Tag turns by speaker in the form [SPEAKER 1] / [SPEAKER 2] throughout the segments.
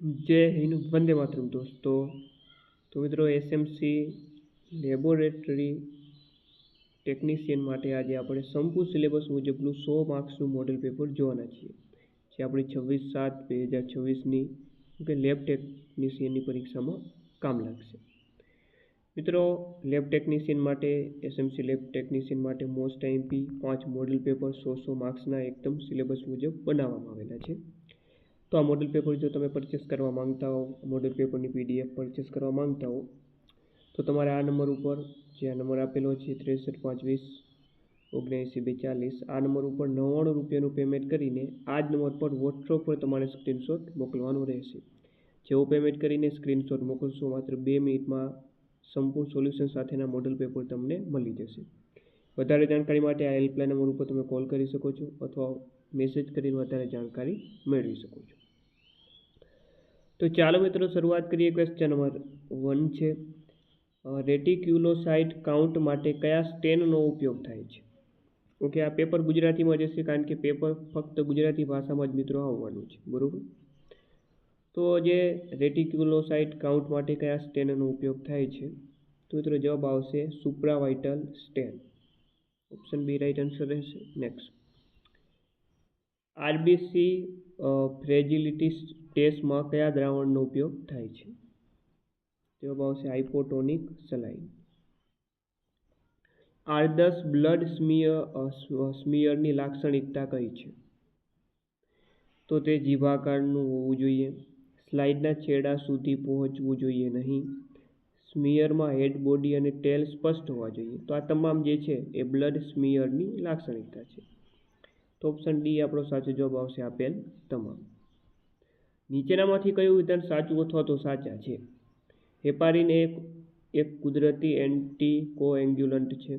[SPEAKER 1] जय हिंद, वंदे मातरम दोस्तों। तो मित्रों, एसएमसी लेबोरेटरी टेक्निशियन માટે આજે આપણે સંપૂર્ણ સિલેબસ મુજબનું 100 માર્ક્સનું મોડેલ પેપર જોવાના છીએ, જે આપણી 26/7/2026ની કે લેબ ટેકનિશિયનની પરીક્ષામાં કામ લાગશે। મિત્રો, લેબ ટેકનિશિયન માટે એસએમસી લેબ ટેકનિશિયન માટે મોસ્ટ આઈએમપી 5 મોડેલ પેપર 100 માર્ક્સના એકદમ સિલેબસ મુજબ બનાવવામાં આવેલા છે। તો આ મોડેલ પેપર જો તમે પરચેસ કરવા માંગતા હો, મોડેલ પેપરની પીડીએફ પરચેસ કરવા માંગતા હો, તો તમારે આ નંબર ઉપર, જે આ નંબર આપેલો છે 63 520 79 240, આ નંબર ઉપર 99 રૂપિયાનું પેમેન્ટ કરીને આ જ નંબર પર વોટ્સઅપ પર તમારે સ્ક્રીનશોટ મોકલવાનો રહેશે। જેવો પેમેન્ટ કરીને સ્ક્રીનશોટ મોકલશો, માત્ર 2 મિનિટમાં સંપૂર્ણ સોલ્યુશન સાથેના મોડેલ પેપર તમને મળી જશે। વધારે જાણકારી માટે આ હેલ્પલાઇન નંબર ઉપર તમે કોલ કરી શકો છો અથવા મેસેજ કરીને વધારે જાણકારી મેળવી શકો છો। તો ચાલો મિત્રો, શરૂઆત કરીએ। ક્વેશ્ચન નંબર 1 છે, રેટિક્યુલોસાઇટ કાઉન્ટ માટે કયા સ્ટેનનો ઉપયોગ થાય છે? ઓકે, આ પેપર ગુજરાતીમાં જશે, કારણ કે પેપર ફક્ત ગુજરાતી ભાષામાં જ મિત્રો આવવાનું છે, બરોબર। તો જે રેટિક્યુલોસાઇટ કાઉન્ટ માટે કયા સ્ટેનનો ઉપયોગ થાય છે, તો મિત્રો જવાબ આવશે supravital stain. Option B right answer રહેશે। નેક્સ્ટ, આરબીસી ફ્રેજિલિટી ટેસ્ટમાં કયા દ્રાવણનો ઉપયોગ થાય છે? જવાબ આવશે હાઇપોટોનિક સલાઇન। આદર્શ બ્લડ સ્મિયરની લાક્ષણિકતા કઈ છે? તો તે જીભાકારનું હોવું જોઈએ, સ્લાઇડના છેડા સુધી પહોંચવું જોઈએ નહીં, સ્મિયરમાં હેડ, બોડી અને ટેલ સ્પષ્ટ હોવા જોઈએ। તો આ તમામ જે છે એ બ્લડ સ્મિયરની લાક્ષણિકતા છે। તો ઓપ્શન ડી આપણો સાચો જવાબ આવશે, આપેલ તમામ। નીચેનામાંથી કયું વિધાન સાચું અથવા તો સાચા છે? હેપારિન એક કુદરતી એન્ટીકોએગ્યુલન્ટ છે,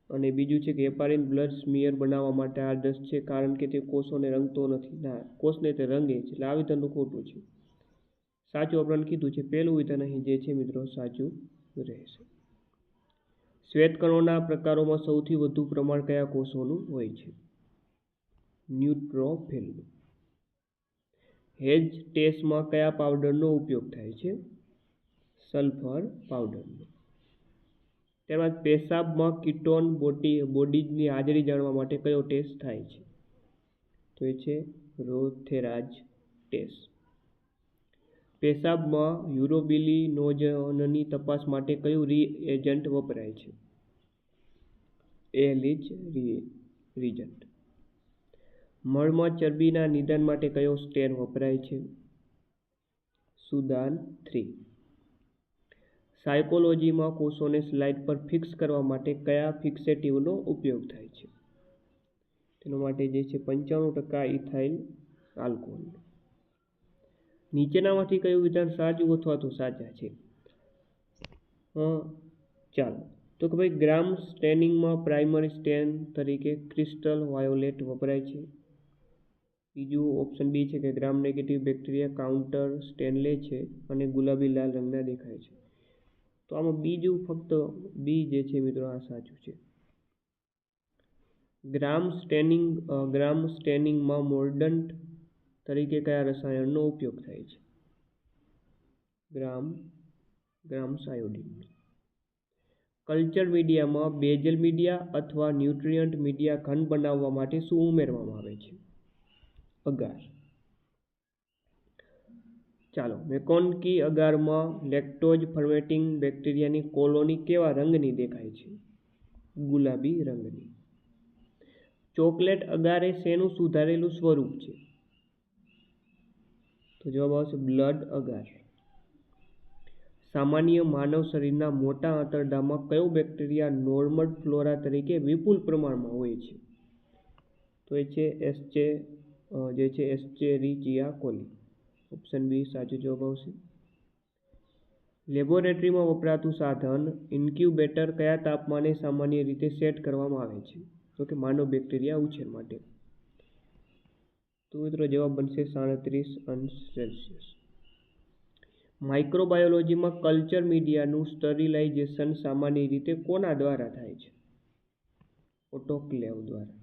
[SPEAKER 1] અને બીજું છે કે હેપારિન બ્લડ સ્મિયર બનાવવા માટે આદર્શ છે, કારણ કે તે કોષોને રંગતો નથી। ના, કોષને તે રંગે છે, એટલે આ વિધાનનું ખોટું છે। સાચું આપણને કીધું છે પહેલું વિધાન અહીં જે છે મિત્રો સાચું રહેશે। શ્વેતકણોના પ્રકારોમાં સૌથી વધુ પ્રમાણ કયા કોષોનું હોય છે? ન્યુટ્રોફિલનું। હેજ ટેસ્ટમાં કયા પાવડરનો ઉપયોગ થાય છે? સલ્ફર પાવડરનો। ત્યારબાદ પેશાબમાં કીટોન બોડીઝની હાજરી જાણવા માટે કયો ટેસ્ટ થાય છે? તો એ છે રોથેરાજ ટેસ્ટ। પેશાબમાં યુરોબિલિનોજનની તપાસ માટે કયું રિએજન્ટ વપરાય છે? એલિચ રિએજન્ટ। મળમાં ચરબીના નિદાન માટે કયો સ્ટેન વપરાય છે? સુદાન 3। સાયકોલોજીમાં કોષોને સ્લાઇડ પર ફિક્સ કરવા માટે કયા ફિક્સેટિવનો ઉપયોગ થાય છે? તેના માટે જે છે 95% ઇથાઇલ આલ્કોહોલ। નીચેનામાંથી કયું વિધાન સાચું અથવા તો સાચા છે? ચાલો, તો કે ભાઈ ગ્રામ સ્ટેનિંગમાં પ્રાઇમરી સ્ટેન તરીકે ક્રિસ્ટલ વાયોલેટ વપરાય છે। બીજું ઓપ્શન બી છે કે gram negative bacteria counter stain લે છે અને ગુલાબી લાલ રંગના દેખાય છે। તો આમાં બીજું ફક્ત બી જે છે મિત્રો આ સાચું છે। ગ્રામ સ્ટેનિંગમાં મોર્ડન્ટ તરીકે કયા રસાયણનો ઉપયોગ થાય છે? Grams iodine. કલ્ચર મીડિયામાં બેઝલ મીડિયા અથવા ન્યુટ્રિયન્ટ મીડિયા ઘન બનાવવા માટે શું ઉમેરવામાં આવે છે? અગાર। ચાલો, મેકોન્કી અગારમાં લેક્ટોઝ ફર્મેન્ટિંગ બેક્ટેરિયાની કોલોની કેવા રંગની દેખાય છે? ગુલાબી રંગની। ચોકલેટ અગાર એ શેનું સુધારેલું સ્વરૂપ છે? તો જવાબ આવશે બ્લડ અગાર। સામાન્ય માનવ શરીરના મોટા આંતરડામાં કયો બેક્ટેરિયા નોર્મલ ફ્લોરા તરીકે વિપુલ પ્રમાણમાં હોય છે? તો એ છે એસ્ચેરિચિયા કોલી। ઓપ્શન બી સાચો જવાબ આવશે। લેબોરેટરીમાં વપરાતું સાધન ઇન્ક્યુબેટર કયા તાપમાને સામાન્ય રીતે સેટ કરવામાં આવે છે? તો કે માનવ બેક્ટેરિયા ઉછેર માટે। તો મિત્રો જવાબ બનશે 37°C। માઇક્રોબાયોલોજીમાં કલ્ચર મીડિયાનું સ્ટરીલાઇઝેશન સામાન્ય રીતે કોના દ્વારા થાય છે? ઓટોક્લેવ દ્વારા।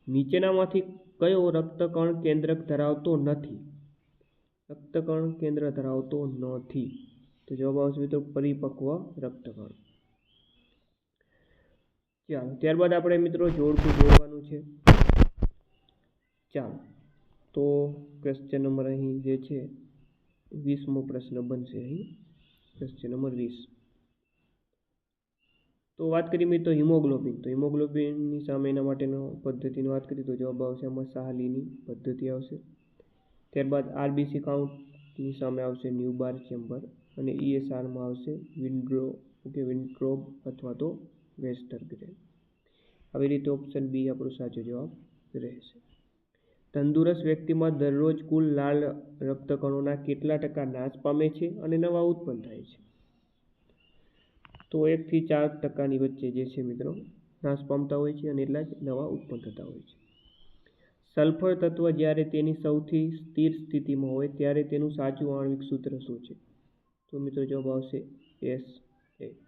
[SPEAKER 1] નીચેનામાંથી કયો રક્તકણ કેન્દ્રક ધરાવતો નથી? રક્તકણ કેન્દ્ર ધરાવતો નથી. તો જવાબ આવશે મિત્રો પરિપક્વ રક્તકણ. ચાલો ત્યારબાદ આપણે મિત્રો જોડકું જોડવાનું છે. ચાલો તો ક્વેશ્ચન નંબર અહીં જે છે 20મો પ્રશ્ન બનશે. અહીં ક્વેશ્ચન નંબર 20. તો વાત કરીએ મિત્રો હિમોગ્લોબિન. તો હિમોગ્લોબિનની સામે એના માટેનો પદ્ધતિની વાત કરીએ તો જવાબ આવશે આમાં સાહલીની પદ્ધતિ આવશે. ત્યારબાદ આરબીસી કાઉન્ટની સામે આવશે ન્યુબાર ચેમ્બર અને ESRમાં આવશે વિન્ટ્રોબ અથવા તો વેસ્ટરગ્રેન. આવી રીતે ઓપ્શન બી આપણો સાચો જવાબ રહેશે. તંદુરસ્ત વ્યક્તિમાં દરરોજ કુલ લાલ રક્તકણોના કેટલા ટકા નાશ પામે છે અને નવા ઉત્પન્ન થાય છે? તો 1 થી 4% વચ્ચે જે છે મિત્રો નાશ પામતા હોય છે અને એટલા જ નવા ઉત્પન્ન થતા હોય છે. સલ્ફર તત્વ જ્યારે તેની સૌથી સ્થિર સ્થિતિમાં હોય ત્યારે તેનું સાચું આણ્વિક સૂત્ર શું છે? તો મિત્રો જવાબ આવશે S8.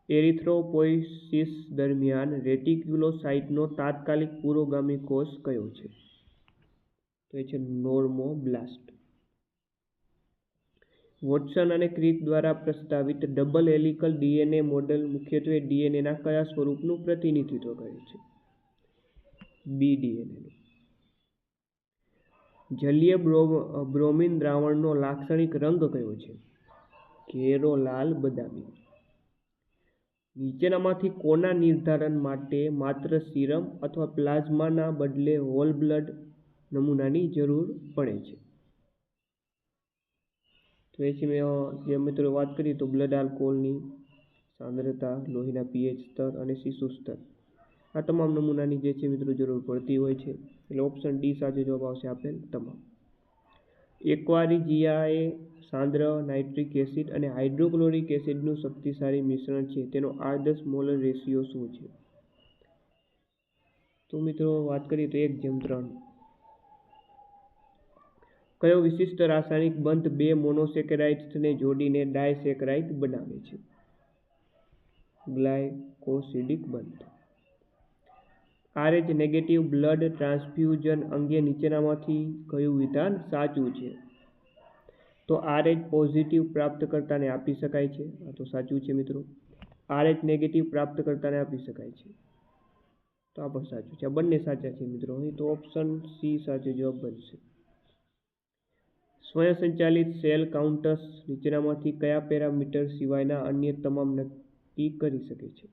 [SPEAKER 1] એરિથ્રોપોઇસિસ દરમિયાન રેટિક્યુલોસાઇટનો તાત્કાલિક પુરોગામી કોષ કયો છે? તો એ છે નોર્મોબ્લાસ્ટ. વોટસન અને ક્રિક દ્વારા પ્રસ્તાવિત ડબલ હેલિકલ DNA મોડેલ મુખ્યત્વે DNAના કયા સ્વરૂપનું પ્રતિનિધિત્વ કરે છે? BDNA. જલીય બ્રોમિન દ્રાવણનો લાક્ષણિક રંગ કયો છે? ઘેરો લાલ બદામી. નીચેનામાંથી કોના નિર્ધારણ માટે માત્ર સીરમ અથવા પ્લાઝમાના બદલે હોલ બ્લડ નમૂનાની જરૂર પડે છે? તો એ છે જે મિત્રો વાત કરીએ તો બ્લડ આલ્કોહોલની સાંદ્રતા, લોહીના pH સ્તર અને શિશુ સ્તર આ તમામ નમૂનાની જે છે મિત્રો જરૂર પડતી હોય છે. એટલે ઓપ્શન ડી સાચો જવાબ આવશે આપેલ તમામ. એક્વારિજિયા એ સાંદ્ર નાઇટ્રિક એસિડ અને હાઇડ્રોક્લોરિક એસિડનું શક્તિશાળી મિશ્રણ છે. તેનો આદર્શ મોલર રેશિયો શું છે? તો મિત્રો વાત કરીએ તો 1:3. કયો વિશિષ્ટ રાસાયણિક બંધ બે મોનોસેકેરાઇડ્સને જોડીને ડાયસેકેરાઇડ બનાવે છે? ગ્લાયકોસિડિક બંધ. RH નેગેટિવ બ્લડ ટ્રાન્સફ્યુઝન અંગે નીચેનામાંથી કયું વિધાન સાચું છે? તો RH પોઝિટિવ પ્રાપ્તકર્તાને આપી શકાય છે. આ તો સાચું છે મિત્રો. RH નેગેટિવ પ્રાપ્તકર્તાને આપી શકાય છે. તો આ પણ સાચું છે. આ બંને સાચા છે મિત્રો. અહીં તો ઓપ્શન સી સાચો જવાબ બનશે. સ્વયંસંચાલિત સેલ કાઉન્ટર્સ નીચેનામાંથી કયા પેરામીટર સિવાયના અન્ય તમામ નક્કી કરી શકે છે?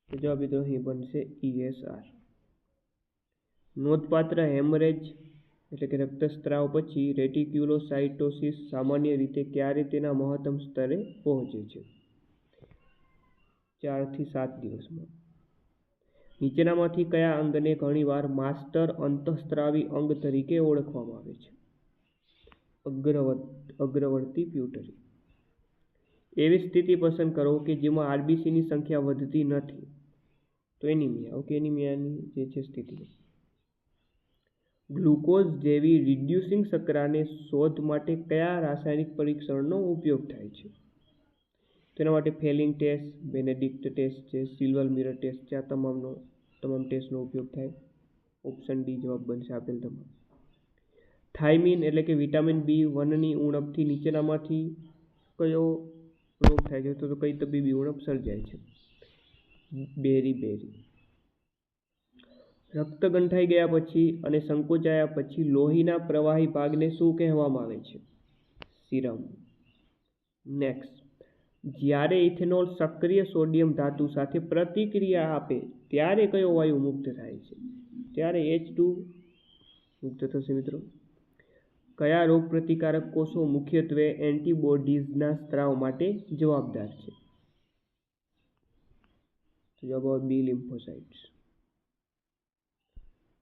[SPEAKER 1] તો જવાબ મિત્રો અહીં બનશે ESR. નોંધપાત્ર હેમરેજ એટલે કે રક્તસ્રાવ પછી રેટિક્યુલોસાઇટોસિસ સામાન્ય રીતે ક્યારે તેના મહત્તમ સ્તરે પહોંચે છે? 4 થી 7 દિવસમાં. નીચેનામાંથી કયા અંગને ઘણીવાર માસ્ટર અંતઃસ્ત્રાવી અંગ તરીકે ઓળખવામાં આવે છે? અગ્રવર્તી પ્યુટરી. એવી સ્થિતિ પસંદ કરો કે જેમાં આરબીસીની સંખ્યા વધતી નથી. તો એનિમિયા. એનિમિયાની જે છે સ્થિતિ. ગ્લુકોઝ જેવી રિડ્યુસિંગ શર્કરાને શોધ માટે કયા રાસાયણિક પરીક્ષણનો ઉપયોગ થાય છે? તેના માટે ફેલિંગ ટેસ્ટ, બેનેડિક્ટ ટેસ્ટ છે, સિલ્વર મિરર ટેસ્ટ છે. આ તમામ ટેસ્ટનો ઉપયોગ થાય. ઓપ્શન ડી જવાબ બનશે આપેલ તમામ. થાઇમિન એટલે કે વિટામિન B1ની ઉણપથી નીચેનામાંથી કયો રોગ થાય છે? તો કઈ તબીબી ઉણપ સર્જાય છે? બેરી. રક્ત ગંઠાઈ ગયા પછી અને સંકોચાયા પછી લોહીના પ્રવાહી ભાગને શું કહેવામાં આવે છે? સીરમ. નેક્સ્ટ. જ્યારે ઇથેનોલ સક્રિય સોડિયમ ધાતુ સાથે પ્રતિક્રિયા આપે ત્યારે કયો વાયુ મુક્ત થાય છે? ત્યારે H2 મુક્ત થશે મિત્રો. કયા રોગ પ્રતિકારક કોષો મુખ્યત્વે એન્ટીબોડીઝના સ્ત્રાવ માટે જવાબદાર છે? જવાબ બી લિમ્ફોસાઇટ્સ.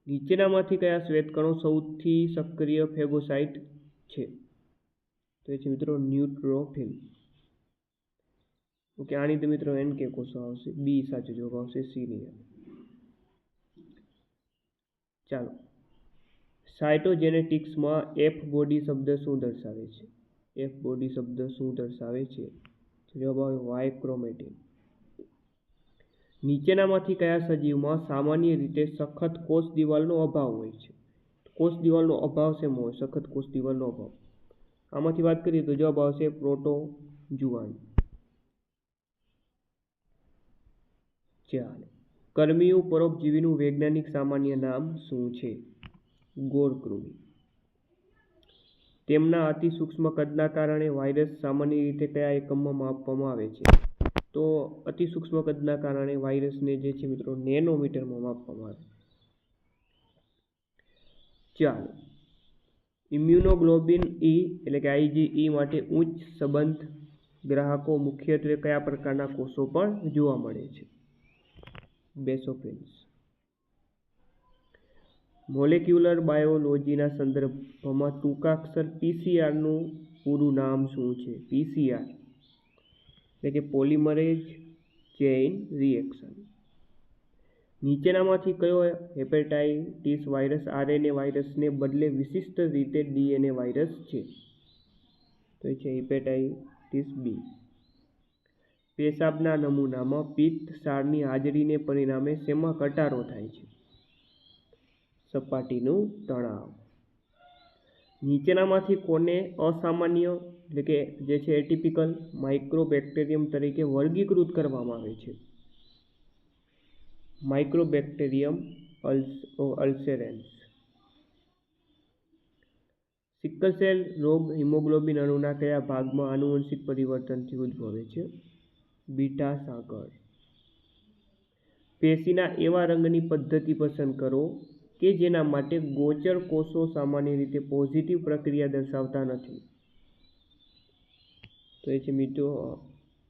[SPEAKER 1] નીચેનામાંથી કયા શ્વેતકણો સૌથી સક્રિય ફેગોસાઇટ છે? તો એ છે મિત્રો ન્યુટ્રોફિલ. આની તો મિત્રો NK કોષો આવશે. બી સાચો જવાબ આવશે સી. ચાલો. સાયટોજેનેટિક્સમાં F બોડી શબ્દ શું દર્શાવે છે? F બોડી શબ્દ શું દર્શાવે છે? જવાબ આવે વાય ક્રોમેટિન. નીચેનામાંથી કયા સજીવમાં સામાન્ય રીતે સખત કોષ દિવાલનો અભાવ હોય છે? કોષ દિવાલનો અભાવ શેમાં હોય? સખત કોષ દિવાલનો અભાવ. આમાંથી વાત કરીએ તો જવાબ આવશે પ્રોટોજુઆન. ચાલો, કર્મીય પરોપજીવીનું વૈજ્ઞાનિક સામાન્ય નામ શું છે? ગોળકૃમિ. તેમના અતિ સૂક્ષ્મ કદના કારણે વાયરસ સામાન્ય રીતે કયા એકમમાં માપવામાં આવે છે? તો અતિ સૂક્ષ્મ કદના કારણે વાયરસને જે છે મિત્રો નેનોમીટરમાં માપવામાં આવે. ચાલો, ઇમ્યુનોગ્લોબિન ઈ એટલે કે IgE માટે ઉચ્ચ સંબંધ ગ્રાહકો મુખ્યત્વે કયા પ્રકારના કોષો પણ જોવા મળે છે? બેસોફિલ્સ. મોલેક્યુલર બાયોલોજીના સંદર્ભમાં ટૂંકાક્ષર PCRનું પૂરું નામ શું છે? PCR એટલે કે પોલિમરેઝ ચેઇન રિએક્શન. નીચેનામાંથી કયો હેપેટાઇટિસ વાયરસ RNA વાયરસને બદલે વિશિષ્ટ રીતે DNA વાયરસ છે? તો એ છે હેપેટાઇટિસ B. પેશાબના નમૂનામાં પિત્ત ક્ષારની હાજરીને પરિણામે શેમાં ઘટાડો થાય છે? સપાટીનું તણાવ. નીચેનામાંથી કોને અસામાન્ય એટલે કે જે છે એટિપિકલ માઇક્રોબેક્ટેરિયમ તરીકે વર્ગીકૃત કરવામાં આવે છે? માઇક્રોબેક્ટેરિયમ અલ્સેરેન્સ. સિકલ સેલ રોગ હિમોગ્લોબિન અણુના કયા ભાગમાં આનુવંશિક પરિવર્તનથી ઉદ્ભવે છે? બીટા સાંકળ. પેશીના એવા રંગની પદ્ધતિ પસંદ કરો કે જેના માટે ગોચર કોષો સામાન્ય રીતે પોઝિટિવ પ્રક્રિયા દર્શાવતા નથી. તો એ છે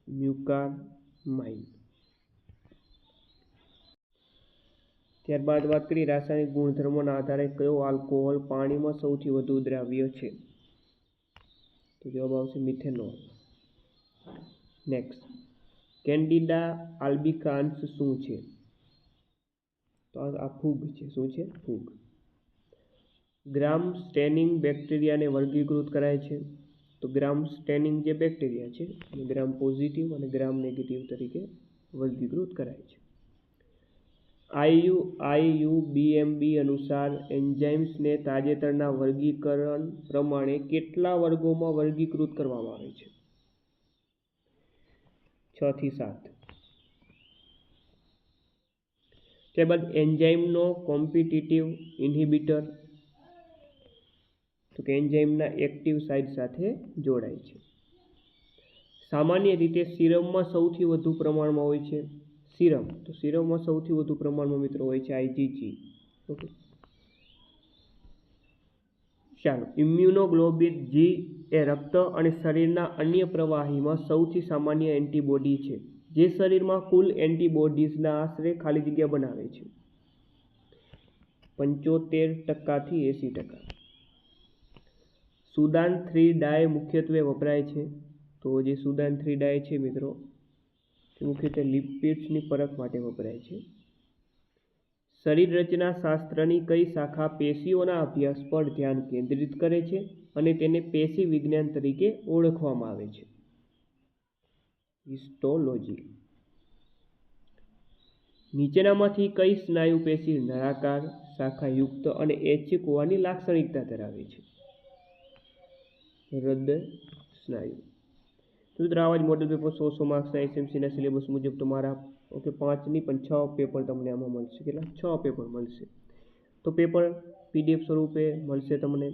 [SPEAKER 1] મ્યુકામાઇન. ત્યારબાદ વાત કરીએ રાસાયણિક ગુણધર્મોના આધારે કયો આલ્કોહોલ પાણીમાં સૌથી વધુ દ્રાવ્ય છે? તો જવાબ આવશે મિથેનોલ. નેક્સ્ટ, કેન્ડિડા આલ્બિકાન્સ શું છે? તો આ ફૂગ છે. શું છે? ફૂગ. ગ્રામ સ્ટેનિંગ બેક્ટેરિયાને વર્ગીકૃત કરાય છે? તો ગ્રામ સ્ટેનિંગ જે બેક્ટેરિયા છે એ ગ્રામ પોઝિટિવ અને ગ્રામ નેગેટિવ તરીકે વર્ગીકૃત કરાય છે. IUBMB અનુસાર એન્ઝાઇમ્સને તાજેતરના વર્ગીકરણ પ્રમાણે કેટલા વર્ગોમાં વર્ગીકૃત કરવામાં આવે છે? 6 થી 7. ત્યારબાદ એન્ઝાઇમનો કોમ્પિટિટિવ ઇન્હિબિટર તો કે એન્ઝાઇમના એક્ટિવ સાઇટ સાથે જોડાય છે. સામાન્ય રીતે સીરમમાં સૌથી વધુ પ્રમાણમાં હોય છે? સીરમમાં સૌથી વધુ પ્રમાણમાં મિત્રો હોય છે IgG. ઓકે, ચાલો, ઇમ્યુનોગ્લોબિન G એ રક્ત અને શરીરના અન્ય પ્રવાહીમાં સૌથી સામાન્ય એન્ટીબોડી છે જે શરીરમાં કુલ એન્ટીબોડીઝના આશરે ખાલી જગ્યા બનાવે છે 75% થી 80%. સુદાન 3 ડાય મુખ્યત્વે વપરાય છે? તો જે સુદાન 3 ડાય છે મિત્રો તે મુખ્યત્વે લિપિડ્સની પરખ માટે વપરાય છે. શરીર રચના શાસ્ત્રની કઈ શાખા પેશીઓના અભ્યાસ પર ધ્યાન કેન્દ્રિત કરે છે અને તેને પેશી વિજ્ઞાન તરીકે ઓળખવામાં આવે છે? હિસ્ટોલોજી. નીચેનામાંથી કઈ સ્નાયુ પેશી નળાકાર, શાખાયુક્ત અને ઐચ્છિક હોવાની લાક્ષણિકતા ધરાવે છે? હૃદય સ્નાયુ. તો મિત્રો આવા જ મોડેલ પેપર 100 માર્ક્સના SMCના સિલેબસ મુજબ તમારા 5 નહીં પણ 6 પેપર તમને આમાં મળશે. કેટલા? 6 પેપર મળશે. તો પેપર PDF સ્વરૂપે મળશે તમને.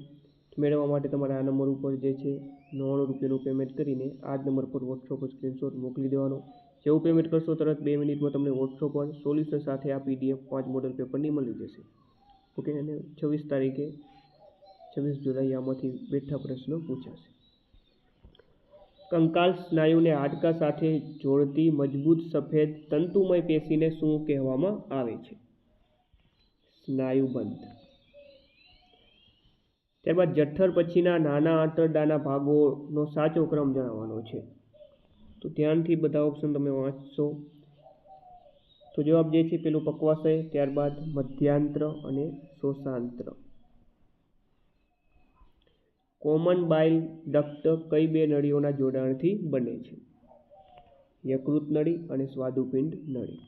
[SPEAKER 1] મેળવવા માટે તમારા આ નંબર ઉપર જે છે 99 રૂપિયાનું પેમેન્ટ કરીને આ જ નંબર પર વોટ્સઅપ પર સ્ક્રીનશોટ મોકલી દેવાનો. જેવું પેમેન્ટ કરશો તરત 2 મિનિટમાં તમને વોટ્સઅપ પર સોલ્યુશન સાથે આ PDF 5 મોડેલ પેપરની મળી જશે. ઓકે, અને 26 જુલાઈ આમાંથી બેઠા પ્રશ્નો પૂછાશે. કંકાલ સ્નાયુને હાડકા સાથે જોડતી મજબૂત સફેદ તંતુમય પેશીને શું કહેવામાં આવે છે? સ્નાયુબંધ. ત્યારબાદ જઠર પછીના નાના આંતરડાના ભાગોનો સાચો ક્રમ જણાવવાનો છે. તો ધ્યાનથી બધા ઓપ્શન તમે વાંચશો. તો જવાબ જે છે પેલું પક્વાશય, ત્યારબાદ મધ્યાંત્ર અને શોષાંત્ર. કોમન બાઇલ ડક્ટ કઈ બે નળીઓના જોડાણથી બને છે? યકૃત નળી અને સ્વાદુપિંડ નળી.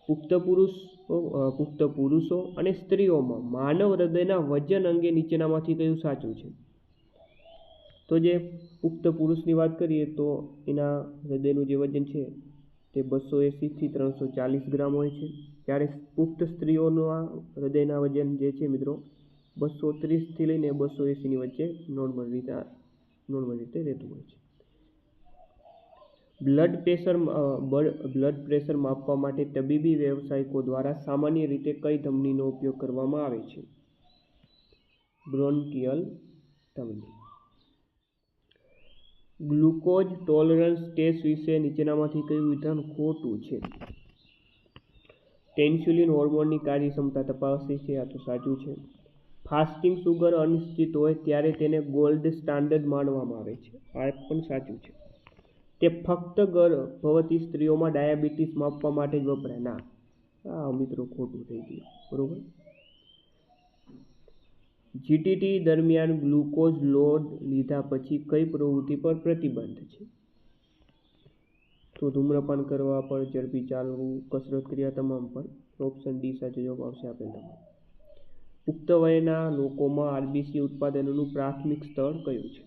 [SPEAKER 1] પુખ્ત પુરુષો અને સ્ત્રીઓમાં માનવ હૃદયના વજન અંગે નીચેનામાંથી કયું સાચું છે? તો જે પુખ્ત પુરુષની વાત કરીએ તો એના હૃદયનું જે વજન છે તે 280 થી 340 ગ્રામ હોય છે, જ્યારે પુખ્ત સ્ત્રીઓના હૃદયના વજન જે છે મિત્રો 230 થી લઈને 280 ની વચ્ચે નોર્મલ રીતે રહેતું હોય છે. બ્લડ પ્રેશર માપવા માટે તબીબી વ્યવસાયિકો દ્વારા સામાન્ય રીતે કઈ ધમનીનો ઉપયોગ કરવામાં આવે છે? બ્રોન્કિયલ ધમની. ગ્લુકોઝ ટોલરન્સ ટેસ્ટ વિશે નીચેનામાંથી કયું વિધાન ખોટું છે? ઇન્સ્યુલિન હોર્મોનની કાર્યક્ષમતા તપાસે છે, આ તો સાચું છે. ફાસ્ટિંગ સુગર અનિશ્ચિત હોય ત્યારે તેને ગોલ્ડ સ્ટાન્ડર્ડ માનવામાં આવે છે, આ પણ સાચું છે. તે ફક્ત ગર્ભવતી સ્ત્રીઓમાં ડાયાબિટીસ માપવા માટે જ વપરાય ના, આ મિત્રો ખોટું થઈ ગયું. બરોબર. જીટીટી દરમિયાન ગ્લુકોઝ લોડ લીધા પછી કઈ પ્રવૃત્તિ પર પ્રતિબંધ છે? તો ધૂમ્રપાન કરવા પર, ઝડપી ચાલવું, કસરત કર્યા તમામ પર. ઓપ્શન ડી સાચો જવાબ આવશે આપેલ તમામ. પુખ્ત વયના લોકોમાં આરબીસી ઉત્પાદનનું પ્રાથમિક સ્તર કયું છે?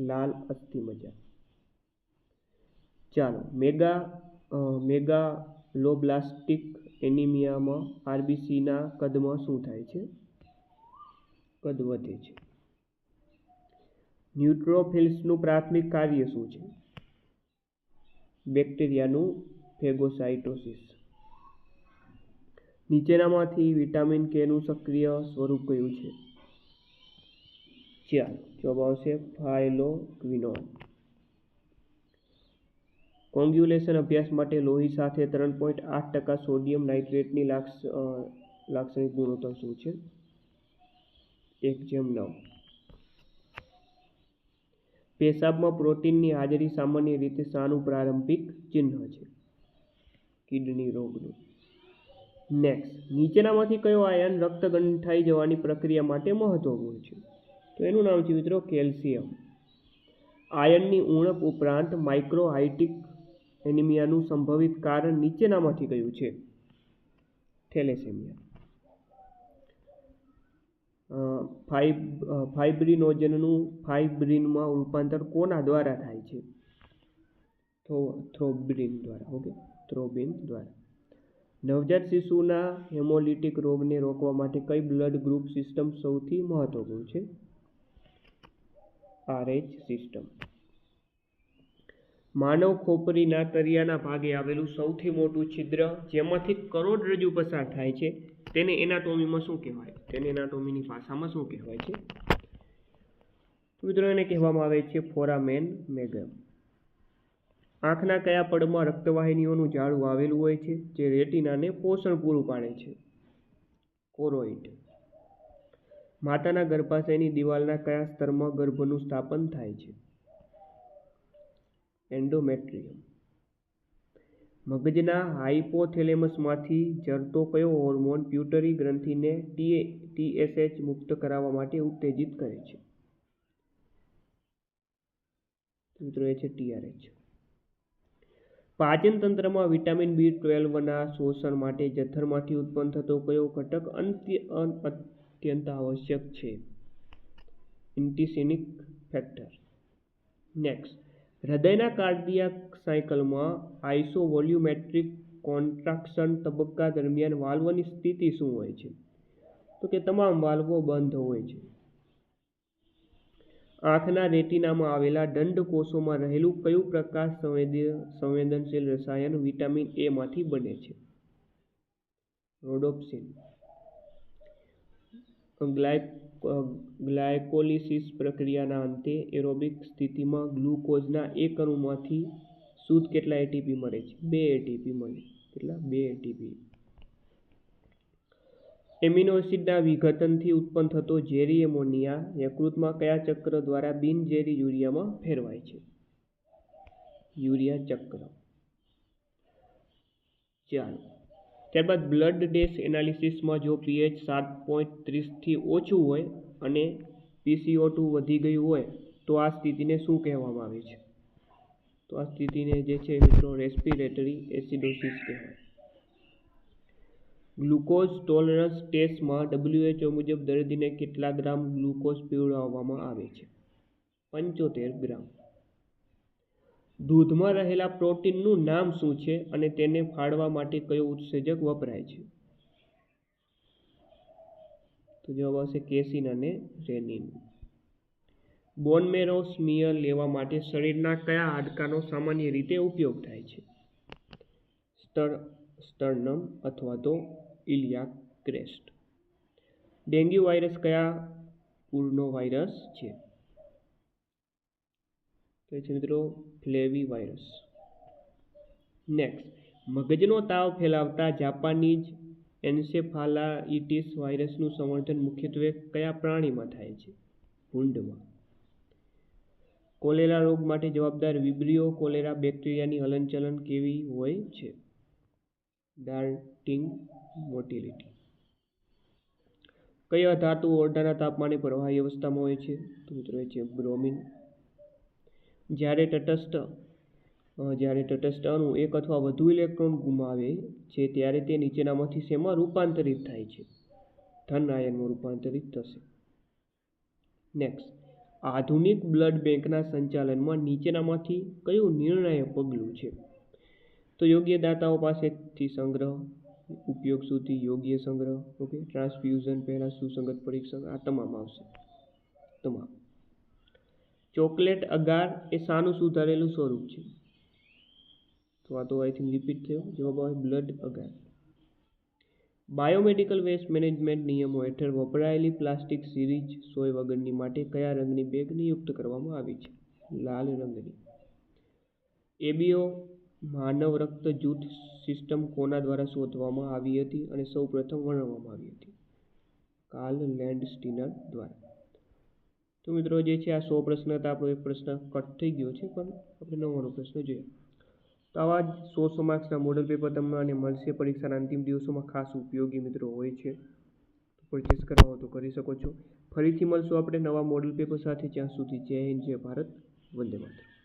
[SPEAKER 1] લાલ અસ્થિમજ્જા. ચાલો, મેગાલોબ્લાસ્ટિક એનિમિયામાં આરબીસીના કદમાં શું થાય છે? કદ વધે છે. ન્યુટ્રોફિલ્સનું પ્રાથમિક કાર્ય શું છે? બેક્ટેરિયાનું ફેગોસાઇટોસિસ. નીચેનામાંથી વિટામિન કેનું સક્રિય સ્વરૂપ કયું છે? ચાલો, જવાબ આવશે ફાયલોક્વિનોન. કોંગ્યુલેશન અભ્યાસ માટે લોહી સાથે 3.8% સોડિયમ નાઇટ્રેટની લાક્ષણિક ગુણોત્તર શું છે? 1:9. પેશાબમાં પ્રોટીનની હાજરી સામાન્ય રીતે શાનું પ્રારંભિક ચિહ્ન છે? કિડની રોગનું. નેક્સ્ટ, નીચેનામાંથી કયો આયન રક્ત ગંઠાઈ જવાની પ્રક્રિયા માટે મહત્વપૂર્ણ છે? તો એનું નામ છે મિત્રો કેલ્શિયમ. આયનની ઉણપ ઉપરાંત માઇક્રોહાઇટિક એનિમિયાનું સંભવિત કારણ નીચેનામાંથી કયું છે? થેલેસેમિયા. ફાઇબ્રિનોજનનું ફાઇબ્રિનમાં રૂપાંતર કોના દ્વારા થાય છે? થ્રોમ્બિન દ્વારા. ઓકે, થ્રોમ્બિન દ્વારા. નવજાત શિશુના હેમોલિટિક રોગને રોકવા માટે કઈ બ્લડ ગ્રુપ સિસ્ટમ સૌથી મહત્વપૂર્ણ છે? RH system. માનવ ખોપરીના તળિયાના ભાગે આવેલું સૌથી મોટું છિદ્ર જેમાંથી કરોડરજ્જુ પસાર થાય છે તેને એનાટોમીમાં શું કહેવાય? તેને એનાટોમીની ભાષામાં શું કહેવાય છે? મિત્રો એને કહેવામાં આવે છે ફોરામેન મેગમ. આંખના કયા પડમાં રક્તવાહિનીઓનું જાળું આવેલું હોય છે જે રેટિનાને પોષણ પૂરું પાડે છે? કોરોઇડ. માતાના ગર્ભાશયની દિવાલના કયા સ્તરમાં ગર્ભનું સ્થાપન થાય છે? એન્ડોમેટ્રિયમ. મગજના હાઇપોથેલેમસમાંથી ઝરતો કયો હોર્મોન પ્યુટરી ગ્રંથિને TSH મુક્ત કરાવવા માટે ઉત્તેજિત કરે છે? મિત્રો એ છે TRH. પાચન તંત્રમાં વિટામિન B12ના શોષણ માટે જઠરમાંથી ઉત્પન્ન થતો કયો ઘટક અત્યંત આવશ્યક છે? ઇન્ટિસિનિક ફેક્ટર. નેક્સ્ટ, હૃદયના કાર્ડિયાક સાયકલમાં આઇસોવોલ્યુમેટ્રિક કોન્ટ્રાક્શન તબક્કા દરમિયાન વાલ્વની સ્થિતિ શું હોય છે? તો કે તમામ વાલ્વો બંધ હોય છે. આંખના રેટિનામાં આવેલા દંડકોષોમાં રહેલું કયું પ્રકાશ સંવેદનશીલ રસાયણ વિટામિન A માંથી બને છે? રોડોપ્સિન. ગ્લાયકોલિસિસ પ્રક્રિયાના અંતે એરોબિક સ્થિતિમાં ગ્લુકોઝના એક અણુમાંથી શુદ્ધ કેટલા એટીપી મળે છે? 2 એટીપી મળે. કેટલા? 2 એટીપી. એમિનો એસિડના વિઘટનથી ઉત્પન્ન થતો ઝેરી એમોનિયા યકૃતમાં કયા ચક્ર દ્વારા બિનઝેરી યુરિયામાં ફેરવાય છે? યુરિયા ચક્ર. ચાલો, ત્યારબાદ બ્લડ એનાલિસિસમાં જો pH 7.30 થી ઓછું હોય અને PCO2 વધી ગયું હોય તો આ સ્થિતિને શું કહેવામાં આવે છે? તો આ સ્થિતિને જે છે મિત્રો રેસ્પિરેટરી એસિડોસિસ કહેવાય. ગ્લુકોઝ ટોલરન્સ ટેસ્ટમાં WHO મુજબ દર્દીને કેટલા ગ્રામ ગ્લુકોઝ પીવડાવવામાં આવે છે? 75 ગ્રામ. દૂધમાં રહેલા પ્રોટીનનું નામ શું છે અને તેને ફાડવા માટે કયો ઉત્સેચક વપરાય છે? તો જવાબ આવશે કેસીન અને રેનિન. બોન મેરો સ્મિયર લેવા માટે શરીરના કયા હાડકાનો સામાન્ય રીતે ઉપયોગ થાય છે? સ્ટર્નમ અથવા તો ઇલિયાક ક્રેસ્ટ. ડેન્ગ્યુ વાયરસ કયા પૂરનો વાયરસ છે? તો છે મિત્રો ફ્લેવી વાયરસ. નેક્સ્ટ, મગજનો તાવ ફેલાવતા જાપાનીઝ એન્સેફાલાઇટિસ વાયરસનું સંવર્ધન મુખ્યત્વે કયા પ્રાણીમાં થાય છે? ભૂંડમાં. કોલેરા રોગ માટે જવાબદાર વિબ્રિયો કોલેરા બેક્ટેરિયાની હલનચલન કેવી હોય છે? ડાર્ટિંગ મોટિલિટી. કઈ ધાતુ ઓરડાના તાપમાને પ્રવાહી અવસ્થામાં હોય છે? તો મિત્રો એ છે બ્રોમિન. જ્યારે તટસ્થ અણુ એક અથવા વધુ ઇલેક્ટ્રોન ગુમાવે છે ત્યારે તે નીચેનામાંથી શેમાં રૂપાંતરિત થાય છે? ધન આયનમાં રૂપાંતરિત થશે. નેક્સ્ટ, આધુનિક બ્લડ બેંકના સંચાલનમાં નીચેનામાંથી કયું નિર્ણાયક પગલું છે? તો યોગ્ય દાતાઓ પાસેથી સંગ્રહ, ઉપયોગ સુધી યોગ્ય સંગ્રહ, ઓકે, ટ્રાન્સફ્યુઝન પહેલા સુસંગત પરીક્ષણ, આ તમામ આવશે. તમામ. ચોકલેટ અગાર એ શાનું સુધારેલું સ્વરૂપ છે? તો આ તો આઈ થિંક રિપીટ થયો. જવાબ આવે બ્લડ અગાર. બાયોમેડિકલ વેસ્ટ મેનેજમેન્ટ નિયમો હેઠળ વપરાયેલી પ્લાસ્ટિક સિરીંજ સોય વગરની માટે કયા રંગની બેગ નિયુક્ત કરવામાં આવી છે? લાલ રંગની. એબીઓ માનવ રક્ત જૂથ સિસ્ટમ કોના દ્વારા શોધવામાં આવી હતી અને સૌપ્રથમ વર્ણવવામાં આવી હતી? કાર્લ લેન્ડસ્ટીનર દ્વારા. તો મિત્રો જે છે આ 100 પ્રશ્ન હતા. આપણો એક પ્રશ્ન કટ થઈ ગયો છે, પણ આપણે 9નો પ્રશ્ન જોઈએ. તો આવા જ 100 માર્ક્સના મોડલ પેપર તમને મળશે પરીક્ષાના અંતિમ દિવસોમાં. ખાસ ઉપયોગી મિત્રો હોય છે. પરચેસ કરાવો તો કરી શકો છો. ફરીથી મળશું આપણે નવા મોડલ પેપર સાથે. જ્યાં સુધી જય હિન્દ, જય ભારત, વંદે માતરમ.